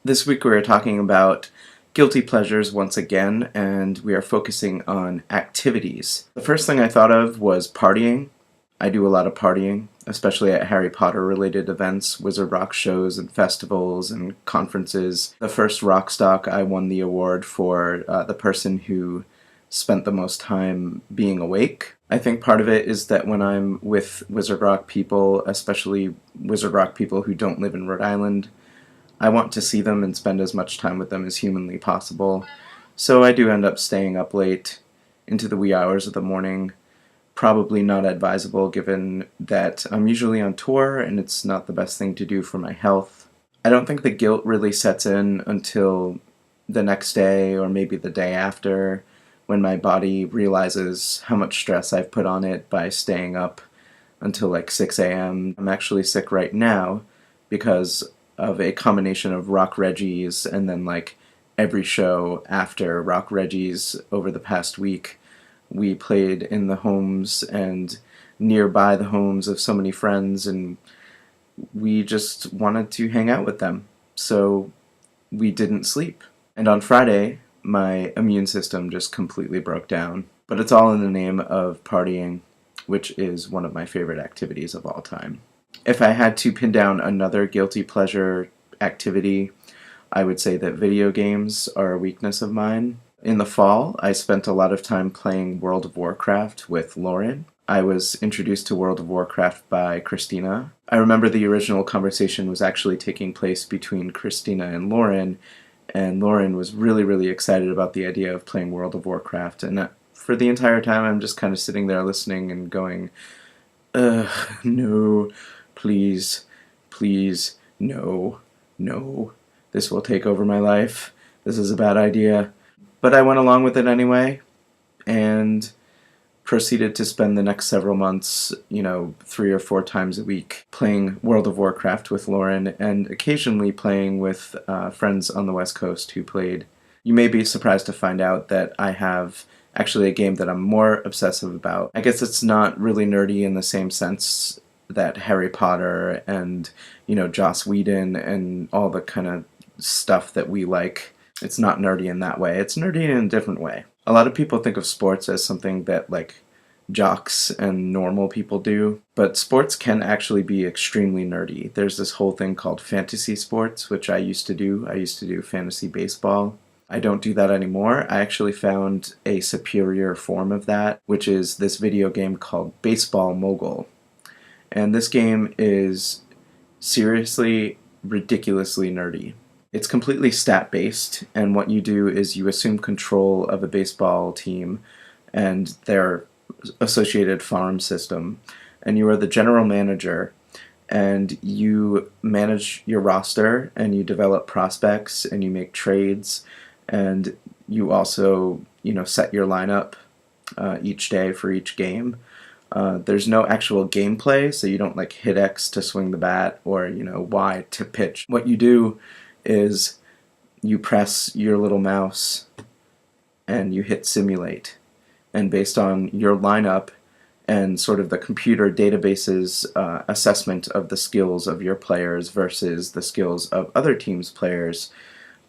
This week we are talking about guilty pleasures once again, and we are focusing on activities. The first thing I thought of was partying. I do a lot of partying, especially at Harry Potter related events, Wizard Rock shows and festivals and conferences. The first Rockstock I won the award for the person who spent the most time being awake. I think part of it is that when I'm with Wizard Rock people, especially Wizard Rock people who don't live in Rhode Island, I want to see them and spend as much time with them as humanly possible. So I do end up staying up late into the wee hours of the morning. Probably not advisable given that I'm usually on tour and it's not the best thing to do for my health. I don't think the guilt really sets in until the next day or maybe the day after, when my body realizes how much stress I've put on it by staying up until like 6 a.m. I'm actually sick right now because of a combination of Rock Reggie's and then like every show after Rock Reggie's over the past week. We played in the homes and nearby the homes of so many friends, and we just wanted to hang out with them. So we didn't sleep. And on Friday, my immune system just completely broke down. But it's all in the name of partying, which is one of my favorite activities of all time. If I had to pin down another guilty pleasure activity, I would say that video games are a weakness of mine. In the fall, I spent a lot of time playing World of Warcraft with Lauren. I was introduced to World of Warcraft by Christina. I remember the original conversation was actually taking place between Christina and Lauren was really excited about the idea of playing World of Warcraft. And for the entire time, I'm just kind of sitting there listening and going, ugh, no. Please, please, no, this will take over my life. This is a bad idea. But I went along with it anyway, and proceeded to spend the next several months, 3 or 4 times a week playing World of Warcraft with Lauren, and occasionally playing with friends on the West Coast who played. You may be surprised to find out that I have actually a game that I'm more obsessive about. I guess it's not really nerdy in the same sense that Harry Potter and, Joss Whedon and all the kind of stuff that we like. It's not nerdy in that way. It's nerdy in a different way. A lot of people think of sports as something that, like, jocks and normal people do, but sports can actually be extremely nerdy. There's this whole thing called fantasy sports, which I used to do. I used to do fantasy baseball. I don't do that anymore. I actually found a superior form of that, which is this video game called Baseball Mogul. And this game is seriously, ridiculously nerdy. It's completely stat-based, and what you do is you assume control of a baseball team and their associated farm system, and you are the general manager, and you manage your roster, and you develop prospects, and you make trades, and you also, set your lineup each day for each game. There's no actual gameplay, so you don't like hit X to swing the bat or, Y to pitch. What you do is you press your little mouse and you hit simulate. And based on your lineup and sort of the computer database's assessment of the skills of your players versus the skills of other teams' players,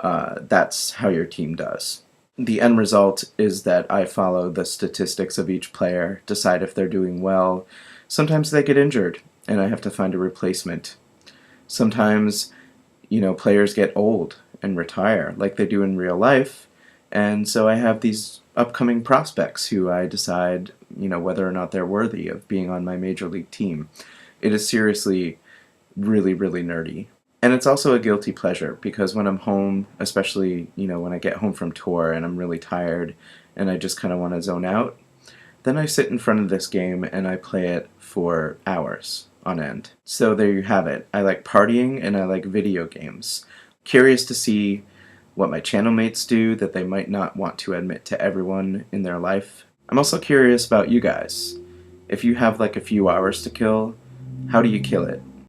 that's how your team does. The end result is that I follow the statistics of each player, decide if they're doing well. Sometimes they get injured, and I have to find a replacement. Sometimes, players get old and retire, like they do in real life, and so I have these upcoming prospects who I decide, whether or not they're worthy of being on my major league team. It is seriously really nerdy. And it's also a guilty pleasure, because when I'm home, especially, when I get home from tour and I'm really tired and I just kind of want to zone out, then I sit in front of this game and I play it for hours on end. So there you have it. I like partying and I like video games. Curious to see what my channel mates do that they might not want to admit to everyone in their life. I'm also curious about you guys. If you have like a few hours to kill, how do you kill it?